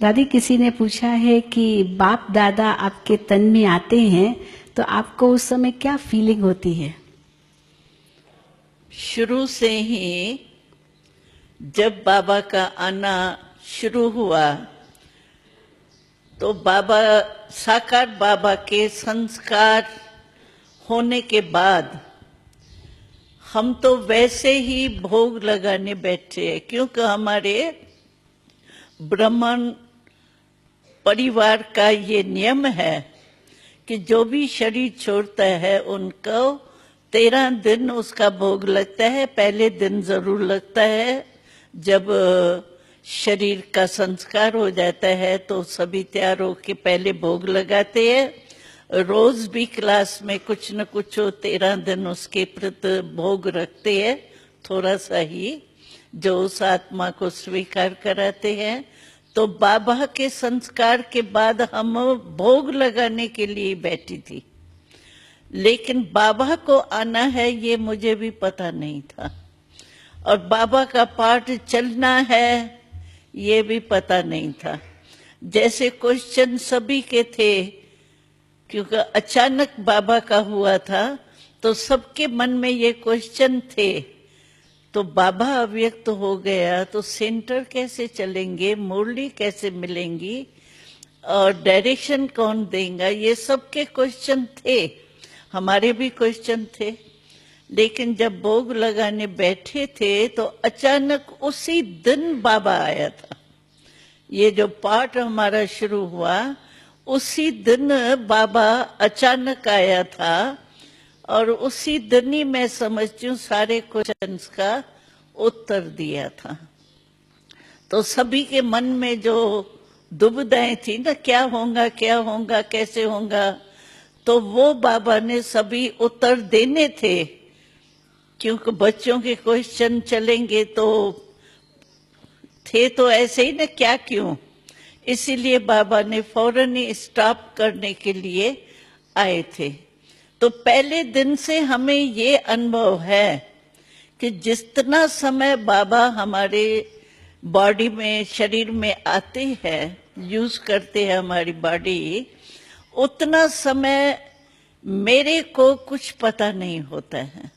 दादी, किसी ने पूछा है कि बाप दादा आपके तन में आते हैं तो आपको उस समय क्या फीलिंग होती है? शुरू से ही जब बाबा का आना शुरू हुआ तो बाबा, साकार बाबा के संस्कार होने के बाद हम तो वैसे ही भोग लगाने बैठे हैं, क्योंकि हमारे ब्राह्मण परिवार का ये नियम है कि जो भी शरीर छोड़ता है उनको 13 दिन उसका भोग लगता है। पहले दिन जरूर लगता है, जब शरीर का संस्कार हो जाता है तो सभी तैयार होके पहले भोग लगाते हैं। रोज भी क्लास में कुछ न कुछ 13 दिन उसके प्रति भोग रखते हैं, थोड़ा सा ही, जो उस आत्मा को स्वीकार कराते हैं। तो बाबा के संस्कार के बाद हम भोग लगाने के लिए बैठी थी, लेकिन बाबा को आना है ये मुझे भी पता नहीं था, और बाबा का पाठ चलना है ये भी पता नहीं था। जैसे क्वेश्चन सभी के थे, क्योंकि अचानक बाबा का हुआ था तो सबके मन में ये क्वेश्चन थे। तो बाबा अव्यक्त हो गया तो सेंटर कैसे चलेंगे, मुरली कैसे मिलेंगी और डायरेक्शन कौन देगा, ये सबके क्वेश्चन थे, हमारे भी क्वेश्चन थे। लेकिन जब भोग लगाने बैठे थे तो अचानक उसी दिन बाबा आया था। ये जो पाठ हमारा शुरू हुआ उसी दिन बाबा अचानक आया था, और उसी दिन ही मैं समझती हूँ सारे क्वेश्चंस का उत्तर दिया था। तो सभी के मन में जो दुविधाएं थी ना, क्या होगा कैसे होगा, तो वो बाबा ने सभी उत्तर देने थे, क्योंकि बच्चों के क्वेश्चन चलेंगे तो थे तो ऐसे ही ना, क्या क्यों, इसीलिए बाबा ने फौरन ही स्टॉप करने के लिए आए थे। तो पहले दिन से हमें ये अनुभव है कि जितना समय बाबा हमारे बॉडी में, शरीर में आते हैं, यूज करते हैं हमारी बॉडी, उतना समय मेरे को कुछ पता नहीं होता है।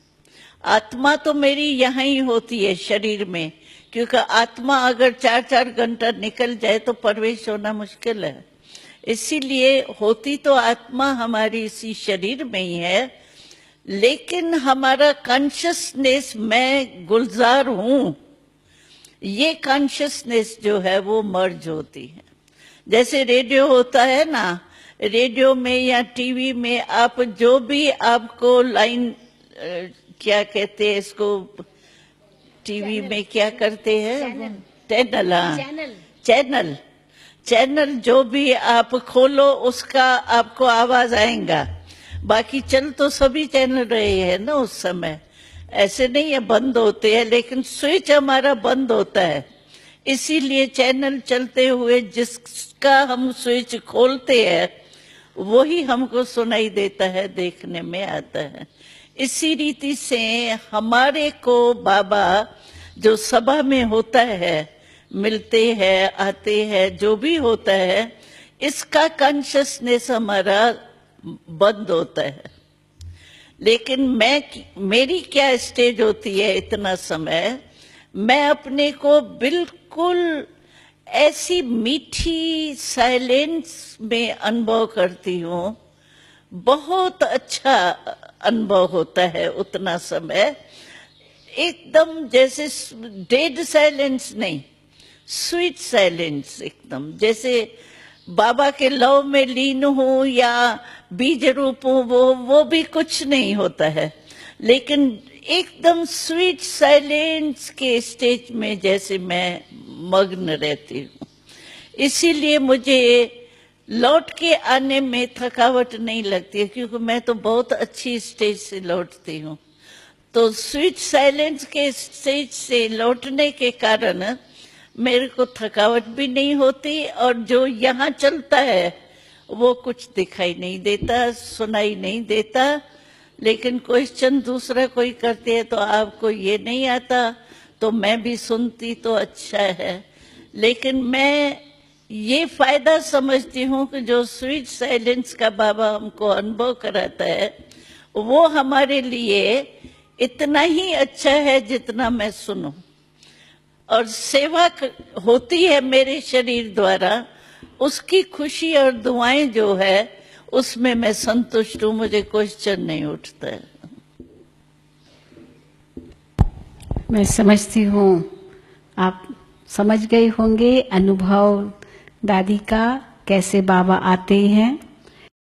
आत्मा तो मेरी यहाँ ही होती है शरीर में, क्योंकि आत्मा अगर 4-4 घंटा निकल जाए तो प्रवेश होना मुश्किल है। इसीलिए होती तो आत्मा हमारी इसी शरीर में ही है, लेकिन हमारा कॉन्शियसनेस, मैं गुलजार हूं, ये कॉन्शियसनेस जो है वो मर्ज होती है। जैसे रेडियो होता है ना, रेडियो में या टीवी में आप जो भी आपको लाइन, क्या कहते हैं इसको, टीवी में क्या करते हैं, चैनल जो भी आप खोलो उसका आपको आवाज आएगा। बाकी चल तो सभी चैनल रहे हैं ना उस समय, ऐसे नहीं है बंद होते हैं, लेकिन स्विच हमारा बंद होता है। इसीलिए चैनल चलते हुए जिसका हम स्विच खोलते हैं वही हमको सुनाई देता है, देखने में आता है। इसी रीति से हमारे को बाबा जो सभा में होता है, मिलते हैं, आते हैं, जो भी होता है, इसका कॉन्शियसनेस हमारा बंद होता है। लेकिन मेरी क्या स्टेज होती है, इतना समय मैं अपने को बिल्कुल ऐसी मीठी साइलेंस में अनुभव करती हूँ। बहुत अच्छा अनुभव होता है उतना समय, एकदम जैसे डेड साइलेंस नहीं, स्वीट साइलेंस, एकदम जैसे बाबा के लव में लीन हूं या बीज रूप हूं, वो भी कुछ नहीं होता है, लेकिन एकदम स्वीट साइलेंस के स्टेज में जैसे मैं मग्न रहती हूँ। इसीलिए मुझे लौट के आने में थकावट नहीं लगती है, क्योंकि मैं तो बहुत अच्छी स्टेज से लौटती हूँ। तो स्वीट साइलेंस के स्टेज से लौटने के कारण मेरे को थकावट भी नहीं होती, और जो यहाँ चलता है वो कुछ दिखाई नहीं देता, सुनाई नहीं देता। लेकिन क्वेश्चन दूसरा कोई करते हैं तो आपको ये नहीं आता, तो मैं भी सुनती तो अच्छा है। लेकिन मैं ये फायदा समझती हूँ कि जो स्वीट साइलेंस का बाबा हमको अनुभव कराता है वो हमारे लिए इतना ही अच्छा है जितना मैं सुनूं, और सेवा होती है मेरे शरीर द्वारा, उसकी खुशी और दुआएं जो है उसमें मैं संतुष्ट हूँ, मुझे क्वेश्चन नहीं उठता है। मैं समझती हूँ आप समझ गए होंगे अनुभव दादी का, कैसे बाबा आते हैं